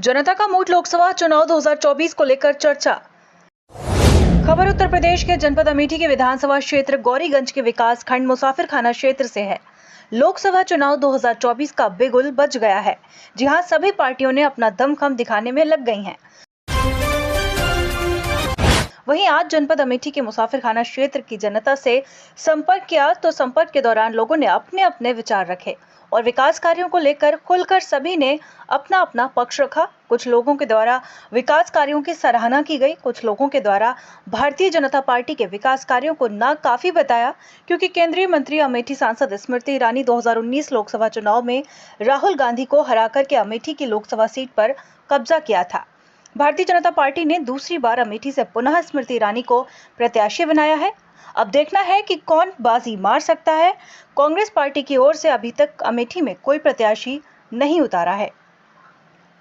जनता का मूड लोकसभा चुनाव 2024 को लेकर चर्चा। खबर उत्तर प्रदेश के जनपद अमेठी के विधानसभा क्षेत्र गौरीगंज के विकास खंड मुसाफिरखाना क्षेत्र से है। लोकसभा चुनाव 2024 का बिगुल बज गया है। जी हां, सभी पार्टियों ने अपना दमखम दिखाने में लग गई हैं। वहीं आज जनपद अमेठी के मुसाफिरखाना क्षेत्र की जनता से संपर्क किया तो संपर्क के दौरान लोगों ने अपने अपने विचार रखे और विकास कार्यों को लेकर खुलकर सभी ने अपना अपना पक्ष रखा। कुछ लोगों के द्वारा विकास कार्यों की सराहना की गई, कुछ लोगों के द्वारा भारतीय जनता पार्टी के विकास कार्यों को नाकाफी बताया, क्योंकि केंद्रीय मंत्री अमेठी सांसद स्मृति ईरानी 2019 लोकसभा चुनाव में राहुल गांधी को हराकर के अमेठी की लोकसभा सीट पर कब्जा किया था। भारतीय जनता पार्टी ने दूसरी बार अमेठी से पुनः स्मृति ईरानी को प्रत्याशी बनाया है। अब देखना है कि कौन बाजी मार सकता है। कांग्रेस पार्टी की ओर से अभी तक अमेठी में कोई प्रत्याशी नहीं उतारा है।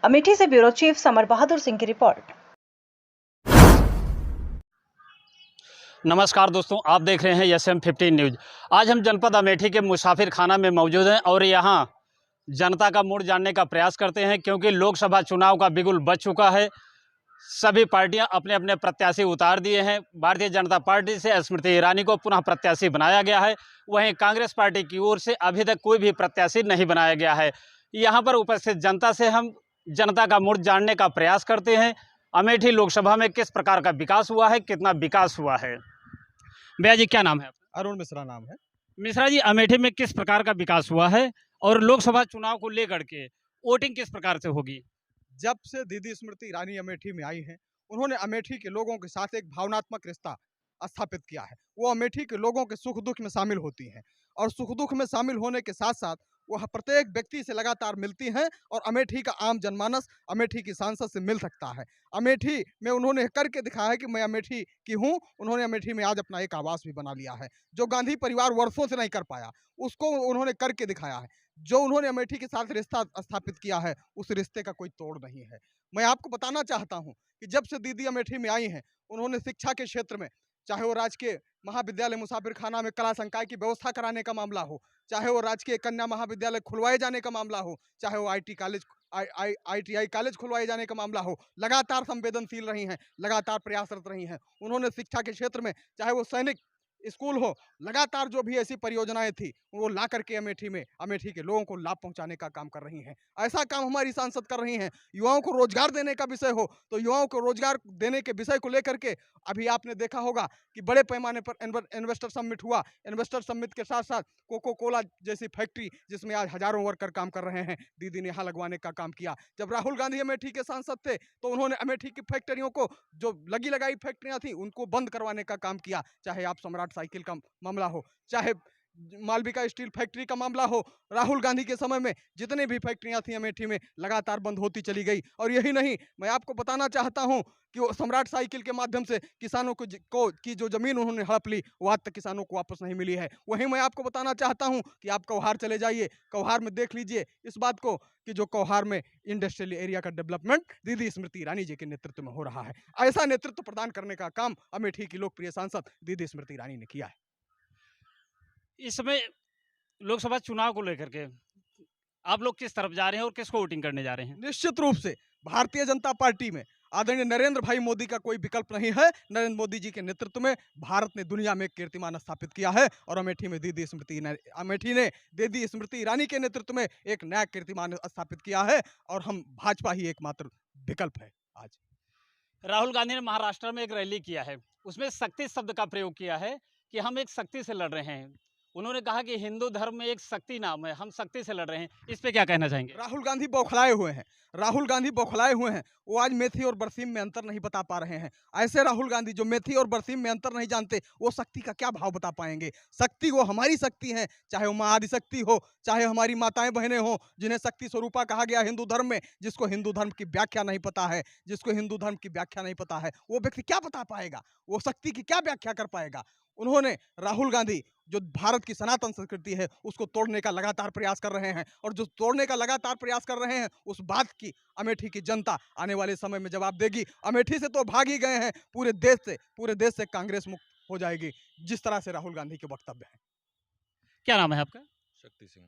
अमेठी से bureau chief summer Bahadur Singh की रिपोर्ट। नमस्कार दोस्तों, आप देख रहे हैं SM15 न्यूज। आज हम जनपद अमेठी के मुसाफिर खाना में मौजूद हैं और यहाँ जनता का मूड जानने का प्रयास करते हैं, क्योंकि लोकसभा चुनाव का बिगुल बज चुका है। सभी पार्टियां अपने अपने प्रत्याशी उतार दिए हैं। भारतीय जनता पार्टी से स्मृति ईरानी को पुनः प्रत्याशी बनाया गया है। वहीं कांग्रेस पार्टी की ओर से अभी तक कोई भी प्रत्याशी नहीं बनाया गया है। यहाँ पर उपस्थित जनता से हम जनता का मूड जानने का प्रयास करते हैं। अमेठी लोकसभा में किस प्रकार का विकास हुआ है, कितना विकास हुआ है। भैया जी, क्या नाम है आपका? अरुण मिश्रा नाम है। मिश्रा जी, अमेठी में किस प्रकार का विकास हुआ है और लोकसभा चुनाव को लेकर के वोटिंग किस प्रकार से होगी? जब से दीदी स्मृति ईरानी अमेठी में आई हैं, उन्होंने अमेठी के लोगों के साथ एक भावनात्मक रिश्ता स्थापित किया है। वो अमेठी के लोगों के सुख दुख में शामिल होती हैं और सुख दुख में शामिल होने के साथ साथ वह प्रत्येक व्यक्ति से लगातार मिलती हैं और अमेठी का आम जनमानस अमेठी की सांसद से मिल सकता है। अमेठी में उन्होंने करके दिखाया है कि मैं अमेठी की हूँ। उन्होंने अमेठी में आज अपना एक आवास भी बना लिया है, जो गांधी परिवार वर्षों से नहीं कर पाया, उसको उन्होंने करके दिखाया है। जो उन्होंने अमेठी के साथ रिश्ता स्थापित किया है, उस रिश्ते का कोई तोड़ नहीं है। मैं आपको बताना चाहता हूं कि जब से दीदी अमेठी में आई हैं, उन्होंने शिक्षा के क्षेत्र में, चाहे वो राजकीय महाविद्यालय मुसाफिर खाना में कला संकाय की व्यवस्था कराने का मामला हो, चाहे वो राजकीय कन्या महाविद्यालय खुलवाए जाने का मामला हो, चाहे वो ITI कॉलेज खुलवाए जाने का मामला हो, लगातार संवेदनशील रही हैं, लगातार प्रयासरत रही हैं। उन्होंने शिक्षा के क्षेत्र में, चाहे वो सैनिक स्कूल हो, लगातार जो भी ऐसी परियोजनाएं थी वो ला करके अमेठी में अमेठी के लोगों को लाभ पहुंचाने का काम कर रही हैं। ऐसा काम हमारी सांसद कर रही हैं। युवाओं को रोजगार देने का विषय हो तो युवाओं को रोजगार देने के विषय को लेकर के अभी आपने देखा होगा कि बड़े पैमाने पर इन्वेस्टर समिट हुआ। इन्वेस्टर समिट के साथ साथ कोको कोला जैसी फैक्ट्री, जिसमें आज हजारों वर्कर काम कर रहे हैं, दीदी ने यहाँ लगवाने का काम किया। जब राहुल गांधी अमेठी के सांसद थे तो उन्होंने अमेठी की फैक्ट्रियों को, जो लगी लगाई फैक्ट्रियां थी, उनको बंद करवाने का काम किया। चाहे आप सम्राट साइकिल का मामला हो, चाहे मालविका स्टील फैक्ट्री का मामला हो, राहुल गांधी के समय में जितने भी फैक्ट्रियां थी अमेठी में लगातार बंद होती चली गई। और यही नहीं, मैं आपको बताना चाहता हूं कि वो सम्राट साइकिल के माध्यम से किसानों को की जो जमीन उन्होंने हड़प ली, वो आज तक किसानों को वापस नहीं मिली है। वहीं मैं आपको बताना चाहता हूं कि आप कौहार चले जाइए, कौहार में देख लीजिए इस बात को कि जो कौहार में इंडस्ट्रियल एरिया का डेवलपमेंट दीदी स्मृति ईरानी जी के नेतृत्व में हो रहा है। ऐसा नेतृत्व प्रदान करने का काम अमेठी की लोकप्रिय सांसद दीदी स्मृति ईरानी ने किया है। इस समय लोकसभा चुनाव को लेकर के आप लोग किस तरफ जा रहे हैं और किसको वोटिंग करने जा रहे हैं? निश्चित रूप से भारतीय जनता पार्टी में आदरणीय नरेंद्र भाई मोदी का कोई विकल्प नहीं है। नरेंद्र मोदी जी के नेतृत्व में भारत ने दुनिया में एक कीर्तिमान स्थापित किया है और अमेठी ने दीदी स्मृति ईरानी के नेतृत्व में एक नया कीर्तिमान स्थापित किया है और हम भाजपा ही एकमात्र विकल्प है। आज राहुल गांधी ने महाराष्ट्र में एक रैली किया है, उसमें शक्ति शब्द का प्रयोग किया है कि हम एक शक्ति से लड़ रहे हैं। उन्होंने कहा कि हिंदू धर्म में एक शक्ति नाम है, हम शक्ति से लड़ रहे हैं। इस पे क्या कहना चाहेंगे? राहुल गांधी बौखलाए हुए हैं। राहुल गांधी बौखलाए हुए हैं। वो आज मेथी और बरसीम में अंतर नहीं बता पा रहे हैं। ऐसे राहुल गांधी जो मेथी और बरसीम में अंतर नहीं जानते, वो शक्ति का क्या भाव बता पाएंगे? शक्ति वो हमारी शक्ति है, चाहे वो माँ आदिशक्ति हो, चाहे हमारी माताएं बहनें हो, जिन्हें शक्ति स्वरूपा कहा गया हिंदू धर्म में। जिसको हिंदू धर्म की व्याख्या नहीं पता है, जिसको हिंदू धर्म की व्याख्या नहीं पता है, वो व्यक्ति क्या बता पाएगा? वो शक्ति की क्या व्याख्या कर पाएगा? उन्होंने, राहुल गांधी, जो भारत की सनातन संस्कृति है उसको तोड़ने का लगातार प्रयास कर रहे हैं और जो तोड़ने का लगातार प्रयास कर रहे हैं, उस बात की अमेठी की जनता आने वाले समय में जवाब देगी। अमेठी से तो भाग ही गए हैं, पूरे देश से कांग्रेस मुक्त हो जाएगी, जिस तरह से राहुल गांधी के वक्तव्य हैं। क्या नाम है आपका? शक्ति सिंह।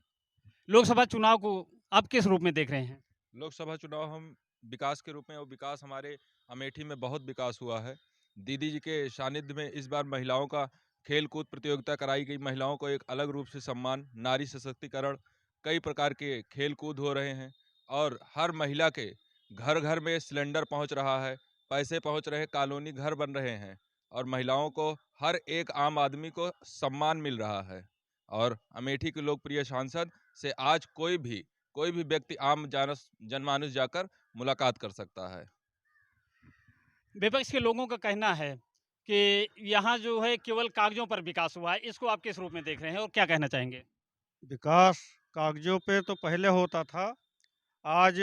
लोकसभा चुनाव को आप किस रूप में देख रहे हैं? लोकसभा चुनाव हम विकास के रूप में, वो विकास हमारे अमेठी में बहुत विकास हुआ है। दीदी जी के सानिध्य में इस बार महिलाओं का खेल कूद प्रतियोगिता कराई गई। महिलाओं को एक अलग रूप से सम्मान, नारी सशक्तिकरण, कई प्रकार के खेल कूद हो रहे हैं और हर महिला के घर घर में सिलेंडर पहुंच रहा है, पैसे पहुंच रहे हैं, कॉलोनी घर बन रहे हैं और महिलाओं को, हर एक आम आदमी को सम्मान मिल रहा है। और अमेठी के लोकप्रिय सांसद से आज कोई भी व्यक्ति, आम जनमानुस जाकर मुलाकात कर सकता है। विपक्ष के लोगों का कहना है कि यहाँ जो है केवल कागजों पर विकास हुआ है, इसको आप किस रूप में देख रहे हैं और क्या कहना चाहेंगे? विकास कागजों पे तो पहले होता था। आज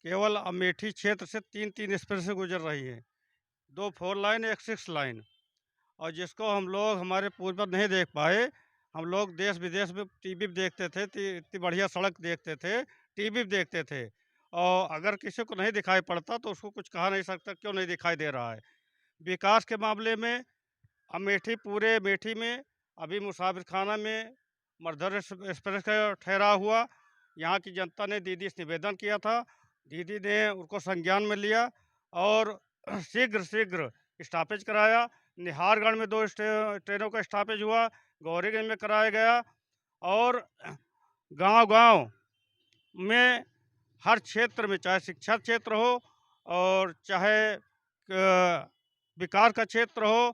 केवल अमेठी क्षेत्र से 3-3 एक्सप्रेस गुजर रही है। 2 4 लाइन, 1 6 लाइन, और जिसको हम लोग, हमारे पूर्वज नहीं देख पाए। हम लोग देश विदेश में टीवी पे देखते थे, इतनी बढ़िया सड़क देखते थे, टीवी पे देखते थे, और अगर किसी को नहीं दिखाई पड़ता तो उसको कुछ कहा नहीं सकता क्यों नहीं दिखाई दे रहा है। विकास के मामले में अमेठी, पूरे अमेठी में अभी मुसाफिर खाना में मर्धर एक्सप्रेस का ठहराव हुआ। यहाँ की जनता ने दीदी से निवेदन किया था, दीदी ने उनको संज्ञान में लिया और शीघ्र स्टॉपेज कराया। निहारगढ़ में 2 ट्रेनों का स्टॉपेज हुआ, गौरीगंज में कराया गया, और गांव-गांव में, हर क्षेत्र में, चाहे शिक्षा क्षेत्र हो और चाहे विकास का क्षेत्र हो,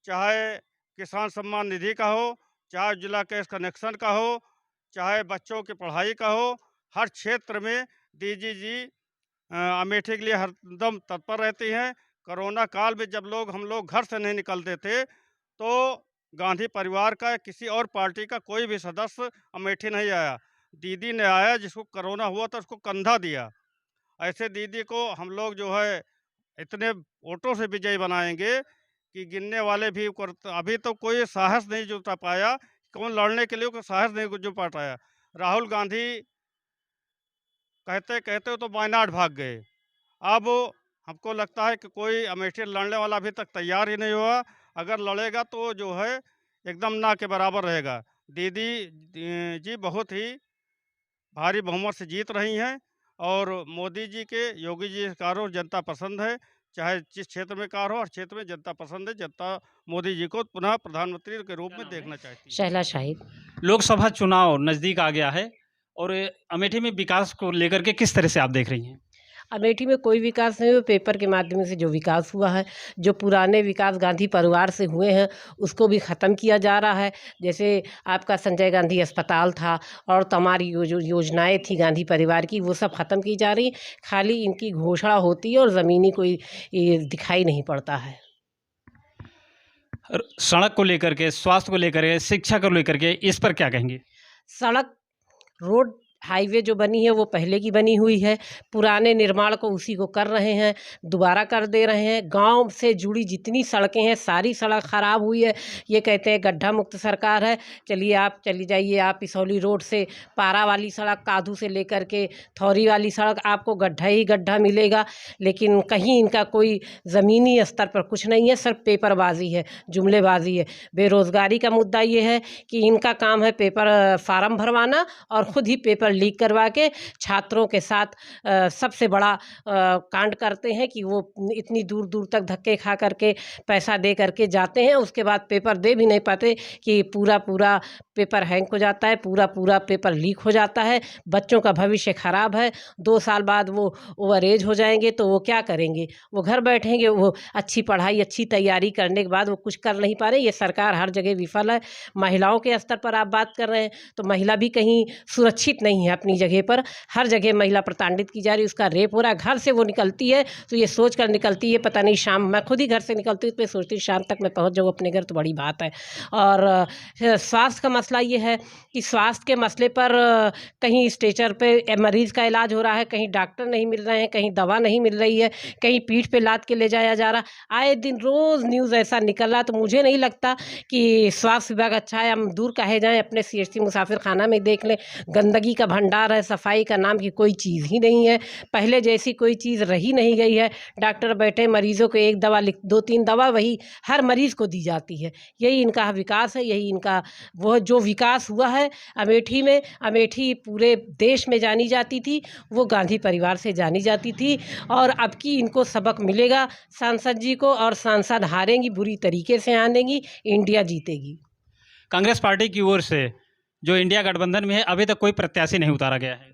चाहे किसान सम्मान निधि का हो, चाहे जिला गैस कनेक्शन का हो, चाहे बच्चों की पढ़ाई का हो, हर क्षेत्र में दीदी जी अमेठी के लिए हरदम तत्पर रहती हैं। कोरोना काल में जब हम लोग घर से नहीं निकलते थे, तो गांधी परिवार का, किसी और पार्टी का कोई भी सदस्य अमेठी नहीं आया। दीदी ने आया, जिसको कोरोना हुआ था उसको कंधा दिया। ऐसे दीदी को हम लोग जो है इतने वोटों से विजयी बनाएंगे कि गिनने वाले भी अभी तो कोई साहस नहीं जुटा पाया, कौन लड़ने के लिए कोई साहस नहीं जुटा पाया। राहुल गांधी कहते कहते तो वायनाड भाग गए। अब हमको लगता है कि कोई अमेठी लड़ने वाला अभी तक तैयार ही नहीं हुआ। अगर लड़ेगा तो जो है एकदम ना के बराबर रहेगा। दीदी जी बहुत ही भारी बहुमत से जीत रही हैं और मोदी जी के, योगी जी के कार्यों जनता पसंद है। चाहे जिस क्षेत्र में कार्य हो, हर क्षेत्र में जनता पसंद है। जनता मोदी जी को पुनः प्रधानमंत्री के रूप में देखना चाहती है। शैला शाहिद। लोकसभा चुनाव नज़दीक आ गया है और अमेठी में विकास को लेकर के किस तरह से आप देख रही हैं? अमेठी में कोई विकास नहीं हुआ। पेपर के माध्यम से जो विकास हुआ है, जो पुराने विकास गांधी परिवार से हुए हैं, उसको भी ख़त्म किया जा रहा है। जैसे आपका संजय गांधी अस्पताल था और तमाम योजनाएं थी गांधी परिवार की, वो सब ख़त्म की जा रही। खाली इनकी घोषणा होती है और ज़मीनी कोई दिखाई नहीं पड़ता है। सड़क को लेकर के, स्वास्थ्य को लेकर के, शिक्षा को लेकर के, इस पर क्या कहेंगे? सड़क, रोड, हाईवे जो बनी है वो पहले की बनी हुई है। पुराने निर्माण को उसी को कर रहे हैं, दोबारा कर दे रहे हैं। गांव से जुड़ी जितनी सड़कें हैं सारी सड़क ख़राब हुई है। ये कहते हैं गड्ढा मुक्त सरकार है। चली जाइए आप इसौली रोड से, पारा वाली सड़क, कादू से लेकर के थौरी वाली सड़क, आपको गड्ढा ही गड्ढा मिलेगा। लेकिन कहीं इनका कोई ज़मीनी स्तर पर कुछ नहीं है, सिर्फ पेपरबाजी है, जुमलेबाजी है। बेरोज़गारी का मुद्दा ये है कि इनका काम है पेपर फार्म भरवाना और ख़ुद ही पेपर लीक करवा के छात्रों के साथ सबसे बड़ा कांड करते हैं कि वो इतनी दूर दूर तक धक्के खा करके पैसा दे करके जाते हैं, उसके बाद पेपर दे भी नहीं पाते कि पूरा पेपर हैंग हो जाता है, पूरा पेपर लीक हो जाता है। बच्चों का भविष्य ख़राब है। 2 साल बाद वो ओवर एज हो जाएंगे तो वो क्या करेंगे? वो घर बैठेंगे। वो अच्छी पढ़ाई, अच्छी तैयारी करने के बाद वो कुछ कर नहीं पा रहे। ये सरकार हर जगह विफल है। महिलाओं के स्तर पर आप बात कर रहे हैं तो महिला भी कहीं सुरक्षित नहीं है अपनी जगह पर। हर जगह महिला प्रताड़ित की जा रही है, उसका रेप हो रहा है। घर से वो निकलती है तो ये सोच कर निकलती है पता नहीं शाम, मैं खुद ही घर से निकलती हूँ तो मैं सोचती हूँ शाम तक मैं पहुँच जाऊँ अपने घर तो बड़ी बात है। और स्वास्थ्य का मसला ये है कि स्वास्थ्य के मसले पर कहीं स्ट्रेचर पे मरीज़ का इलाज हो रहा है, कहीं डॉक्टर नहीं मिल रहे हैं, कहीं दवा नहीं मिल रही है, कहीं पीठ पे लाद के ले जाया जा रहा। आए दिन रोज़ न्यूज़ ऐसा निकल रहा। तो मुझे नहीं लगता कि स्वास्थ्य विभाग अच्छा है। हम दूर कहे जाएँ, अपने CHC मुसाफिर खाना में देख लें, गंदगी का भंडार है, सफाई का नाम की कोई चीज़ ही नहीं है। पहले जैसी कोई चीज़ रही नहीं गई है। डॉक्टर बैठे, मरीज़ों को एक दवा लिख, 2-3 दवा वही हर मरीज़ को दी जाती है। यही इनका विकास है, यही इनका वो जो विकास हुआ है अमेठी में। अमेठी पूरे देश में जानी जाती थी, वो गांधी परिवार से जानी जाती थी। और अब की इनको सबक मिलेगा सांसद जी को, और सांसद हारेंगी, बुरी तरीके से हारेंगी, इंडिया जीतेगी। कांग्रेस पार्टी की ओर से जो इंडिया गठबंधन में है, अभी तक कोई प्रत्याशी नहीं उतारा गया है।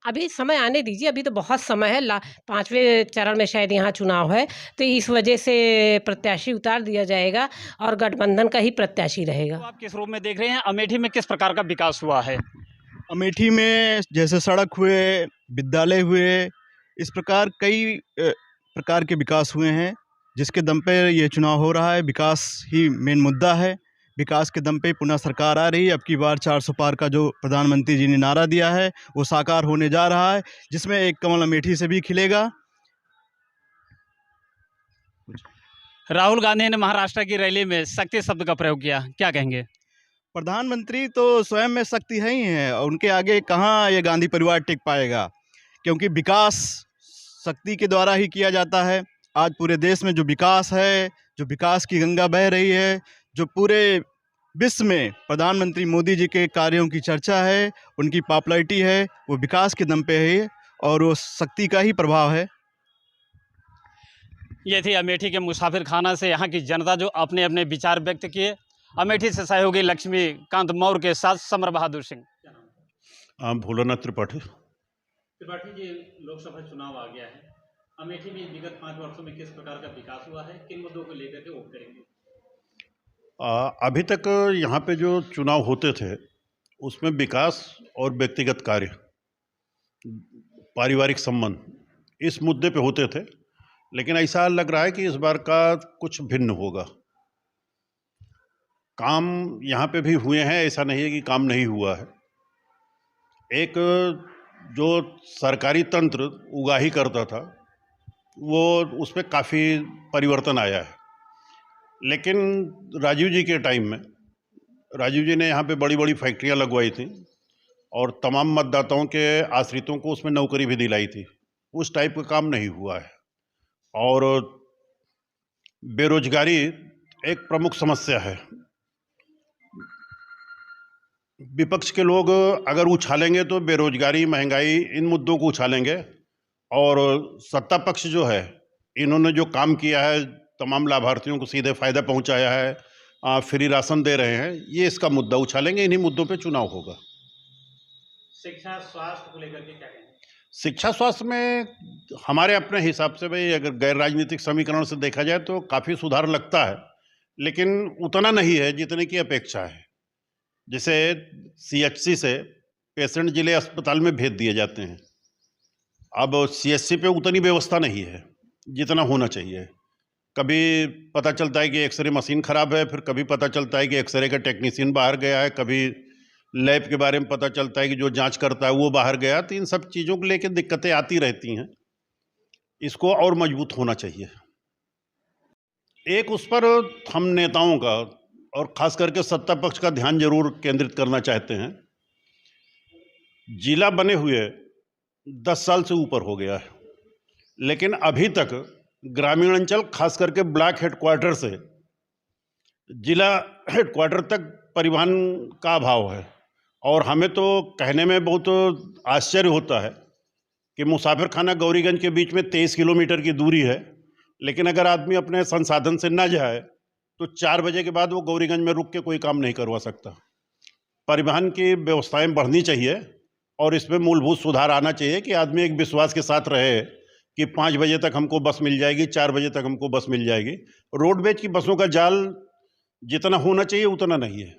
अभी समय आने दीजिए, अभी तो बहुत समय है। 5वें चरण में शायद यहाँ चुनाव है, तो इस वजह से प्रत्याशी उतार दिया जाएगा और गठबंधन का ही प्रत्याशी रहेगा। तो आप किस रूप में देख रहे हैं, अमेठी में किस प्रकार का विकास हुआ है? अमेठी में जैसे सड़क हुए, विद्यालय हुए, इस प्रकार कई प्रकार के विकास हुए हैं, जिसके दम पे ये चुनाव हो रहा है। विकास ही मेन मुद्दा है। विकास के दम पे पुनः सरकार आ रही है। अब की बार 400 पार का जो प्रधानमंत्री जी ने नारा दिया है वो साकार होने जा रहा है, जिसमें एक कमल अमेठी से भी खिलेगा। राहुल गांधी ने महाराष्ट्र की रैली में शक्ति शब्द का प्रयोग किया, क्या कहेंगे? प्रधानमंत्री तो स्वयं में शक्ति है ही है, और उनके आगे कहाँ ये गांधी परिवार टिक पाएगा, क्योंकि विकास शक्ति के द्वारा ही किया जाता है। आज पूरे देश में जो विकास है, जो विकास की गंगा बह रही है, जो पूरे विश्व में प्रधानमंत्री मोदी जी के कार्यों की चर्चा है, उनकी पॉपुलैरिटी है, वो विकास के दम पे है और वो शक्ति का ही प्रभाव है। ये थी अमेठी के मुसाफिर खाना से यहाँ की जनता जो अपने अपने विचार व्यक्त किए। अमेठी से सहयोगी लक्ष्मीकांत मौर्य के साथ समर बहादुर सिंह। भोलानाथ त्रिपाठी जी, लोकसभा चुनाव आ गया है। अमेठी में विगत 5 वर्षों में किस प्रकार का विकास हुआ है, किन मुद्दों को लेकर के वोट करेंगे? अभी तक यहाँ पे जो चुनाव होते थे उसमें विकास और व्यक्तिगत कार्य, पारिवारिक संबंध इस मुद्दे पे होते थे, लेकिन ऐसा लग रहा है कि इस बार का कुछ भिन्न होगा। काम यहाँ पे भी हुए हैं, ऐसा नहीं है कि काम नहीं हुआ है। एक जो सरकारी तंत्र उगाही करता था वो उस पर काफ़ी परिवर्तन आया है। लेकिन राजीव जी के टाइम में राजीव जी ने यहाँ पे बड़ी बड़ी फैक्ट्रियाँ लगवाई थी और तमाम मतदाताओं के आश्रितों को उसमें नौकरी भी दिलाई थी। उस टाइप का काम नहीं हुआ है। और बेरोजगारी एक प्रमुख समस्या है। विपक्ष के लोग अगर उछालेंगे तो बेरोजगारी, महंगाई, इन मुद्दों को उछालेंगे, और सत्ता पक्ष जो है, इन्होंने जो काम किया है, तमाम लाभार्थियों को सीधे फ़ायदा पहुंचाया है, फ्री राशन दे रहे हैं, ये इसका मुद्दा उछालेंगे। इन्हीं मुद्दों पे चुनाव होगा। शिक्षा स्वास्थ्य को लेकर के क्या कहेंगे? शिक्षा स्वास्थ्य में हमारे अपने हिसाब से भाई अगर गैर राजनीतिक समीकरण से देखा जाए तो काफ़ी सुधार लगता है, लेकिन उतना नहीं है जितने की अपेक्षा है। जैसे CHC से पेशेंट जिले अस्पताल में भेज दिए जाते हैं, अब CHC पे उतनी व्यवस्था नहीं है जितना होना चाहिए। कभी पता चलता है कि एक्सरे मशीन ख़राब है, फिर कभी पता चलता है कि एक्सरे का टेक्नीशियन बाहर गया है, कभी लैब के बारे में पता चलता है कि जो जांच करता है वो बाहर गया। तो इन सब चीज़ों को लेकर दिक्कतें आती रहती हैं। इसको और मजबूत होना चाहिए। एक उस पर हम नेताओं का और ख़ास करके सत्ता पक्ष का ध्यान जरूर केंद्रित करना चाहते हैं। जिला बने हुए 10 साल से ऊपर हो गया है, लेकिन अभी तक ग्रामीण अंचल खास करके ब्लॉक हेडक्वार्टर से जिला हेडक्वार्टर तक परिवहन का अभाव है। और हमें तो कहने में बहुत आश्चर्य होता है कि मुसाफिर खाना गौरीगंज के बीच में 23 किलोमीटर की दूरी है, लेकिन अगर आदमी अपने संसाधन से न जाए तो 4 बजे के बाद वो गौरीगंज में रुक के कोई काम नहीं करवा सकता। परिवहन की व्यवस्थाएं बढ़नी चाहिए और इसमें मूलभूत सुधार आना चाहिए कि आदमी एक विश्वास के साथ रहे कि 5 बजे तक हमको बस मिल जाएगी, 4 बजे तक हमको बस मिल जाएगी। रोडवेज की बसों का जाल जितना होना चाहिए उतना नहीं है।